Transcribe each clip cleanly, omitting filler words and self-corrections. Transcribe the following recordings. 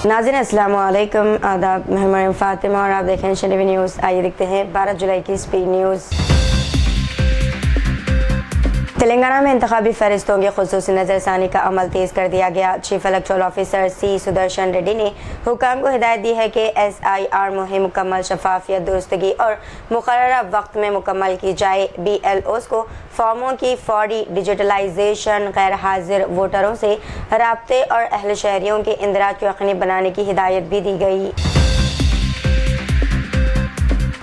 नाज़रीन अस्सलाम वालेकुम, आदाब। मैं मरियम फातिमा और आप देख रहे हैं शरीफ न्यूज़। आइए देखते हैं 12 जुलाई की स्पीड न्यूज़। तेलंगाना में इंतखाबी फहरिस्तों की खुसूसी नज़रसानी का अमल तेज़ कर दिया गया। Chief electoral officer C Sudarshan Reddy ने हुकाम को हिदायत दी है कि SIR मुहिम मुकम्मल शफाफियत, दुरुस्तगी और मुकर्ररा वक्त में मुकम्मल की जाए। BLOs को फॉर्मों की फौरी डिजिटलाइजेशन, गैर हाजिर वोटरों से राब्ते और अहल शहरियों के इंदराज को यकीनी बनाने की हिदायत भी दी गई।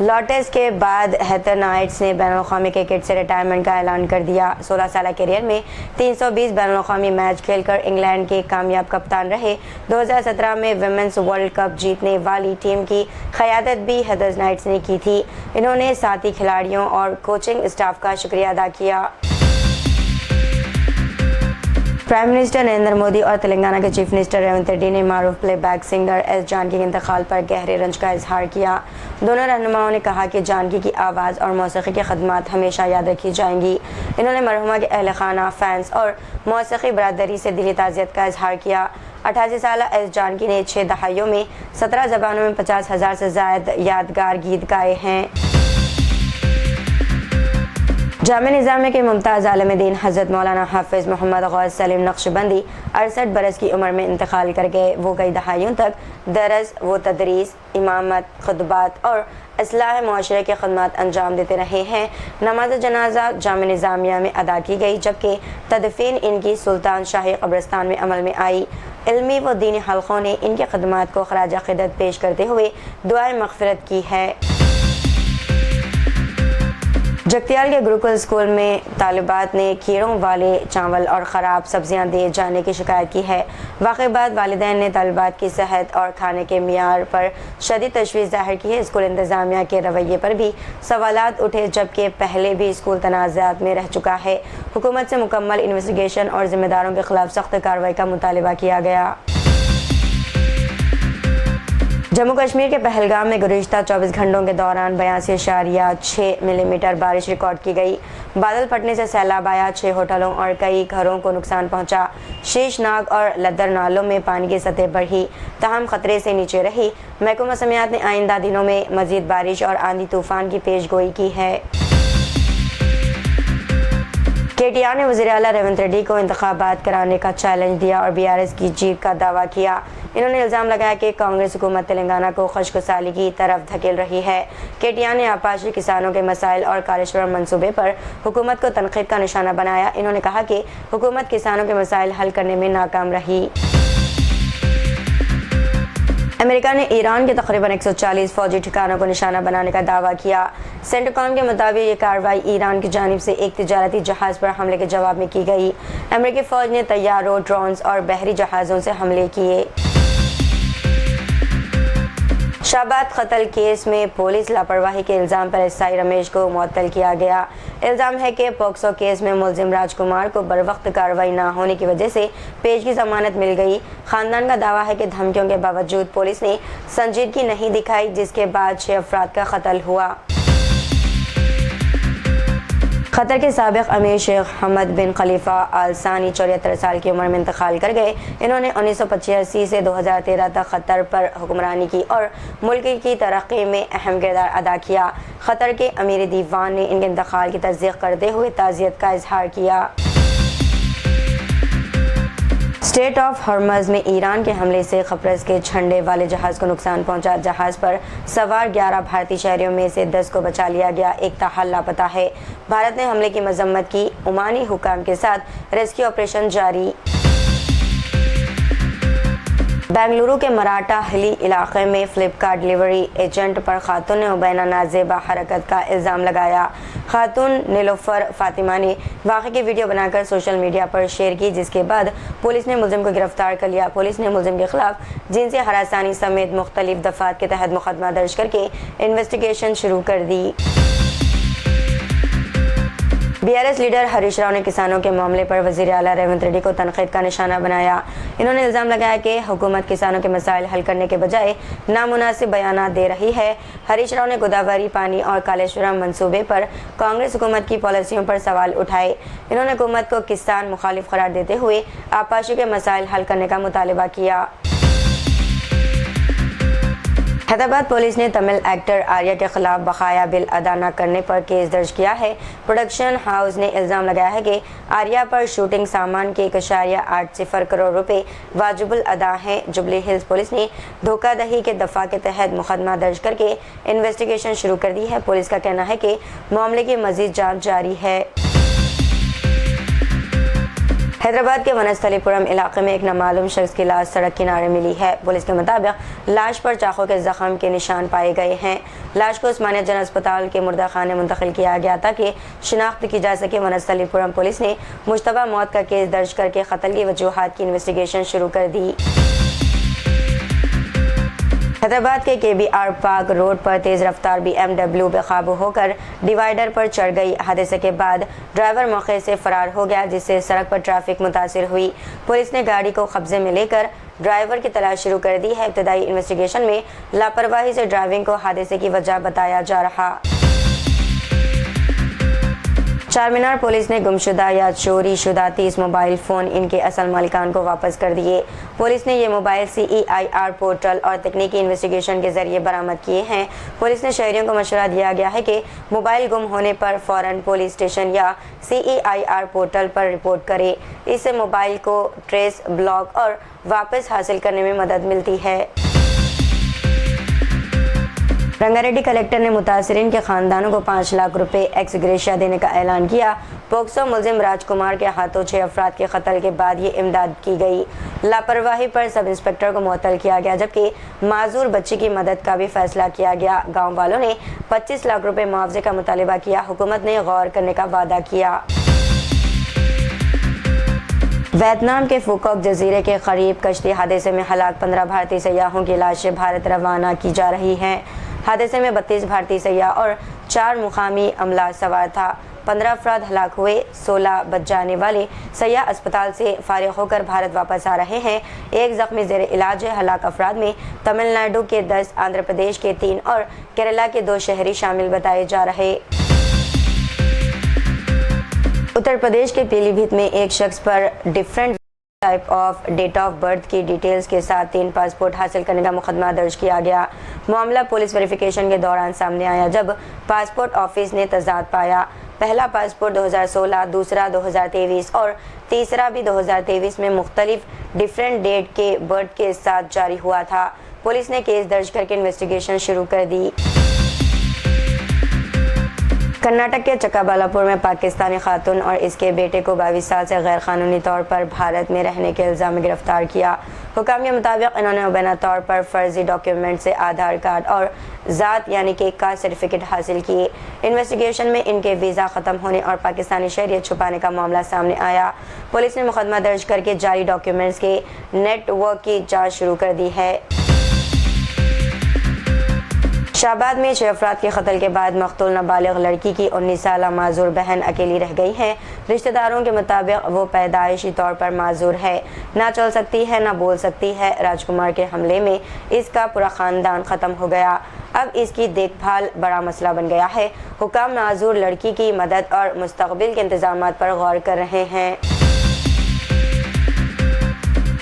लॉ टेस्ट के बाद हैदर नाइट्स ने बैनुल-अक़वामी क्रिकेट से रिटायरमेंट का ऐलान कर दिया। 16 साल करियर में 320 बैनुल-अक़वामी मैच खेलकर इंग्लैंड के कामयाब कप्तान रहे। 2017 में विमेंस वर्ल्ड कप जीतने वाली टीम की क़यादत भी हैदर नाइट्स ने की थी। इन्होंने साथी खिलाड़ियों और कोचिंग स्टाफ का शुक्रिया अदा किया। प्राइम मिनिस्टर नरेंद्र मोदी और तेलंगाना के चीफ मिनिस्टर रेवंत रेड्डी ने मारूफ प्लेबैक सिंगर एस जानकी के इंतकाल पर गहरे रंज का इजहार किया। दोनों रहनुमाओं ने कहा कि जानकी की आवाज़ और मौसीकी की खदमात हमेशा याद रखी जाएंगी। इन्होंने मरहुमा के अहल खाना, फैंस और मौसीकी बरादरी से दिली ताज़ियत का इजहार किया। 88 साल एस जानकी ने 6 दहाइयों में 17 ज़बानों में 50,000 से ज़ायद यादगार गीत गाए हैं। जामे निज़ामिया के मुमताज़ आलिम दीन हज़रत मौलाना हाफिज़ मोहम्मद गौस सलीम नक्शबंदी 68 बरस की उम्र में इंतकाल कर गए। वो कई दहाइयों तक दरस व तदरीस, इमामत, खुतबात और इस्लाह मुआशरे के खदमात अंजाम देते रहे हैं। नमाज जनाजा जामे निज़ामिया में अदा की गई, जबकि तदफीन इनकी सुल्तान शाही कब्रिस्तान में अमल में आई। इल्मी व दीनी हल्कों ने इनके खदमात को खराज अक़ीदत पेश करते हुए दुआए मग़फ़िरत की है। जगतियाल के गुरुकुल स्कूल में तालिबात ने कीड़ों वाले चावल और ख़राब सब्जियां दिए जाने की शिकायत की है। वाक़े बाद वालिदैन ने तालिबात की सेहत और खाने के मियार पर शदीद तशवीश ज़ाहिर की है। स्कूल इंतज़ामिया के रवैये पर भी सवालात उठे, जबकि पहले भी स्कूल तनाज़ात में रह चुका है। हुकूमत से मुकम्मल इन्वेस्टिगेशन और ज़िम्मेदारों के ख़िलाफ़ सख्त कार्रवाई का मुतालिबा किया गया। जम्मू कश्मीर के पहलगाम में गुज़िश्ता 24 घंटों के दौरान 82.6 मिलीमीटर बारिश रिकॉर्ड की गई। बादल फटने से सैलाब आया, 6 होटलों और कई घरों को नुकसान पहुंचा। शीशनाग और लद्दर नालों में पानी की सतह बढ़ी, ताहम खतरे से नीचे रही। महकमा मौसमियात ने आइंदा दिनों में मज़ीद बारिश और आंधी तूफान की पेशगोई की है। KTR ने वज़ीर आला रेवंत रेड्डी को इंतखाबात कराने का चैलेंज दिया और BRS की जीत का दावा किया। इन्होंने इल्ज़ाम लगाया कि कांग्रेस हुकूमत तेलंगाना को खुशकुसाली की तरफ धकेल रही है। KTR ने आपाशी किसानों के मसाइल और कालेश्वरम मंसूबे पर हुकूमत को तनक़ीद का निशाना बनाया। इन्होंने कहा कि हुकूमत किसानों के मसाइल हल करने में नाकाम रही। अमेरिका ने ईरान के तकरीबन 140 फौजी ठिकानों को निशाना बनाने का दावा किया। सेंटकॉम के मुताबिक ये कार्रवाई ईरान की जानिब से एक तिजारती जहाज़ पर हमले के जवाब में की गई। अमेरिकी फ़ौज ने तैयारों, ड्रोन्स और बहरी जहाज़ों से हमले किए। शाबाद कत्ल केस में पुलिस लापरवाही के इल्ज़ाम पर SI रमेश को मुअत्तल किया गया। इल्ज़ाम है कि पोक्सो केस में मुलजिम राजकुमार को बरवक्त कार्रवाई न होने की वजह से पेशगी ज़मानत मिल गई। ख़ानदान का दावा है कि धमकियों के बावजूद पुलिस ने संजीदगी नहीं दिखाई, जिसके बाद 6 अफराद का कत्ल हुआ। कतर के साबिक़ अमीर शेख हमद बिन खलीफा आल सानी 74 साल की उम्र में इंतकाल कर गए। इन्होंने 1985 से 2013 तक कतर पर हुक्मरानी की और मुल्क की तरक्की में अहम किरदार अदा किया। कतर के अमीर दीवान ने इनके इंतकाल की तस्दीक करते हुए ताज़ियत का इजहार किया। स्ट्रेट ऑफ हॉर्मज़ में ईरान के हमले से कब्रस के झंडे वाले जहाज़ को नुकसान पहुंचा। जहाज़ पर सवार 11 भारतीय शहरियों में से 10 को बचा लिया गया, एक ताहाल लापता है। भारत ने हमले की मजम्मत की। ओमानी हुकाम के साथ रेस्क्यू ऑपरेशन जारी। बेंगलुरु के मराठा हिली इलाके में फ्लिपकार्ट डिलीवरी एजेंट पर खातून ने मुबैना नाजेबा हरकत का इल्ज़ाम लगाया। खातून नीलोफर फातिमा ने वाक़े की वीडियो बनाकर सोशल मीडिया पर शेयर की, जिसके बाद पुलिस ने मुलजिम को गिरफ्तार कर लिया। पुलिस ने मुलजिम के खिलाफ जिनसी हरासानी समेत मुख्तलिफ दफ़ात के तहत मुकदमा दर्ज करके इन्वेस्टिगेशन शुरू कर दी। BRS लीडर हरीश राव ने किसानों के मामले पर वज़ीर आला रेवंत रेड्डी को तनक़ीद का निशाना बनाया। इन्होंने इल्ज़ाम लगाया कि हुकूमत किसानों के मसाइल हल करने के बजाय नामुनासिब बयानात दे रही है। हरीश राव ने गोदावरी पानी और कालेश्वरम मंसूबे पर कांग्रेस हुकूमत की पॉलिसियों पर सवाल उठाए। इन्होंने हुकूमत को किसान मुखालिफ करार देते हुए आपाशी के मसाइल हल करने का मुतालिबा किया। हैदराबाद पुलिस ने तमिल एक्टर आर्या के खिलाफ बकाया बिल अदा न करने पर केस दर्ज किया है। प्रोडक्शन हाउस ने इल्जाम लगाया है कि आर्या पर शूटिंग सामान के 1.80 करोड़ रुपए वाजिबुल अदा हैं। जुबली हिल्स पुलिस ने धोखाधड़ी के दफा के तहत मुकदमा दर्ज करके इन्वेस्टिगेशन शुरू कर दी है। पुलिस का कहना है कि मामले की मजीद जांच जारी है। हैदराबाद के वनस्थलीपुरम इलाके में एक नामालूम शख्स की लाश सड़क किनारे मिली है। पुलिस के मुताबिक लाश पर चाकू के जख्म के निशान पाए गए हैं। लाश को उस्मानिया जनरल अस्पताल के मुर्दा खाने मुंतकिल किया गया ताकि शिनाख्त की जा सके। वनस्थलीपुरम पुलिस ने मुश्तबा मौत का केस दर्ज करके कत्ल की वजूहात की इन्वेस्टिगेशन शुरू कर दी। हैदराबाद के KBR पार्क रोड पर तेज रफ्तार BMW बेकाबू होकर डिवाइडर पर चढ़ गई। हादसे के बाद ड्राइवर मौके से फरार हो गया, जिससे सड़क पर ट्रैफिक मुतासिर हुई। पुलिस ने गाड़ी को कब्जे में लेकर ड्राइवर की तलाश शुरू कर दी है। इब्तदाई इन्वेस्टिगेशन में लापरवाही से ड्राइविंग को हादसे की वजह बताया जा रहा। चारमीनार पुलिस ने गुमशुदा या चोरी शुदा 30 मोबाइल फ़ोन इनके असल मालिकान को वापस कर दिए। पुलिस ने ये मोबाइल CEIR पोर्टल और तकनीकी इन्वेस्टिगेशन के जरिए बरामद किए हैं। पुलिस ने शहरियों को मशवरा दिया गया है कि मोबाइल गुम होने पर फ़ौरन पुलिस स्टेशन या CEIR पोर्टल पर रिपोर्ट करें। इससे मोबाइल को ट्रेस, ब्लॉक और वापस हासिल करने में मदद मिलती है। रंगारेड्डी कलेक्टर ने मुतासरीन के खानदानों को 5 लाख रुपए एक्स ग्रेशिया देने का ऐलान किया। पोक्सो मुलजिम राजकुमार के हाथों 6 अफराद के कत्ल के बाद ये इमदाद की गई। लापरवाही पर सब इंस्पेक्टर को मुअत्तल किया गया, जबकि माजूर बच्ची की मदद का भी फैसला किया गया। गाँव वालों ने 25 लाख रुपए मुआवजे का मुतालिबा किया। हुकूमत ने गौर करने का वादा किया। वियतनाम के फुकोक जजीरे के करीब कश्ती हादसे में हलाक 15 भारतीय सयाहों की लाशें भारत रवाना की जा रही हैं। हादसे में 32 भारतीय सयाह और 4 मुकामी अमला सवार था। 15 अफराद हलाक हुए। 16 बच जाने वाले सयाह अस्पताल से फारिग होकर भारत वापस आ रहे हैं। एक जख्मी जेर इलाज है। हलाक अफराद में तमिलनाडु के 10, आंध्र प्रदेश के 3 और केरला के 2 शहरी शामिल बताए जा रहे। उत्तर प्रदेश के पीलीभीत में एक शख्स पर different type of date of birth की डिटेल्स के साथ 3 पासपोर्ट हासिल करने का मुकदमा दर्ज किया गया। मामला पुलिस वेरिफिकेशन के दौरान सामने आया, जब पासपोर्ट ऑफिस ने तजाद पाया। पहला पासपोर्ट 2016, दूसरा 2023 और तीसरा भी 2023 में मुख्तलिफ डिफरेंट डेट के बर्थ के साथ जारी हुआ था। पुलिस ने केस दर्ज करके इन्वेस्टिगेशन शुरू कर दी। कर्नाटक के चक्काबालापुर में पाकिस्तानी खातून और इसके बेटे को 22 साल से गैर कानूनी तौर पर भारत में रहने के इल्ज़ाम में गिरफ्तार किया। हुकाम के मुताबिक इन्होंने मुबैना तौर पर फर्जी डॉक्यूमेंट से आधार कार्ड और ज़ात यानी कि कास्ट सर्टिफिकेट हासिल किए। इन्वेस्टिगेशन में इनके वीज़ा ख़त्म होने और पाकिस्तानी शहरियत छुपाने का मामला सामने आया। पुलिस ने मुकदमा दर्ज करके जारी डॉक्यूमेंट्स के नेटवर्क की जाँच शुरू कर दी है। शाहबाद में 6 अफराद के कत्ल के बाद मकतूल नाबालिग लड़की की 19 साला माजूर बहन अकेली रह गई है। रिश्तेदारों के मुताबिक वो पैदाइशी तौर पर माजूर है, ना चल सकती है ना बोल सकती है। राजकुमार के हमले में इसका पूरा खानदान ख़त्म हो गया। अब इसकी देखभाल बड़ा मसला बन गया है। हुकाम माजूर लड़की की मदद और मुस्तकबिल के इंतजामात पर गौर कर रहे हैं।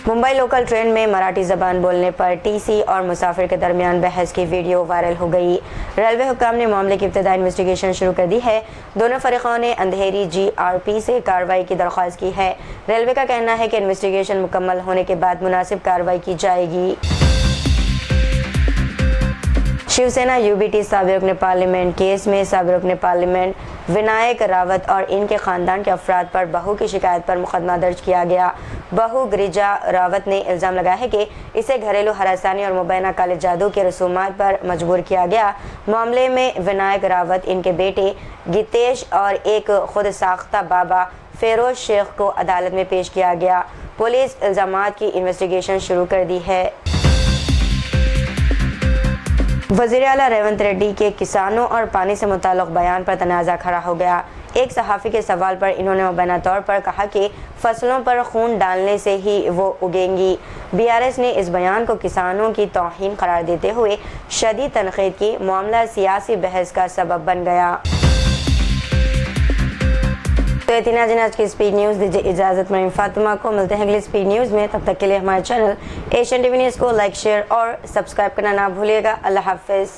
मुंबई लोकल ट्रेन में मराठी ज़बान बोलने पर TC और मुसाफिर के दरमियान बहस की वीडियो वायरल हो गई। रेलवे हुकाम ने मामले की इब्तदाई इन्वेस्टिगेशन शुरू कर दी है। दोनों फरीकों ने अंधेरी GRP से कार्रवाई की दरख्वास्त की है। रेलवे का कहना है कि इन्वेस्टिगेशन मुकम्मल होने के बाद मुनासिब कार्रवाई की जाएगी। शिवसेना UBT साबिर रुकन पार्लियामेंट केस में साबिर रुकन पार्लियामेंट विनायक रावत और इनके खानदान के अफराद पर बहू की शिकायत पर मुकदमा दर्ज किया गया। बहू गिरिजा रावत ने इल्ज़ाम लगाया है कि इसे घरेलू हरासानी और मुबैना काले जादू के रसूमात पर मजबूर किया गया। मामले में विनायक रावत, इनके बेटे गीतेश और एक खुद साख्ता बाबा फेरोज शेख को अदालत में पेश किया गया। पुलिस इल्ज़ामात की इन्वेस्टिगेशन शुरू कर दी है। वज़ीर आला रेवंत रेड्डी के किसानों और पानी से मुताल्लिक़ बयान पर तनाज़ा खड़ा हो गया। एक सहाफ़ी के सवाल पर इन्होंने मुबैना तौर पर कहा कि फसलों पर खून डालने से ही वो उगेंगी। BRS ने इस बयान को किसानों की तौहीन करार देते हुए शदीद तनक़ीद की। मामला सियासी बहस का सबब बन गया। तो ये थी नाज़रीन आज की स्पीड न्यूज़। दीजिए इजाज़त, मैं फातिमा को। मिलते हैं अगली स्पीड न्यूज़ में। तब तक के लिए हमारे चैनल एशियन टीवी न्यूज़ को लाइक, शेयर और सब्सक्राइब करना ना भूलिएगा। अल्लाह हाफिज़।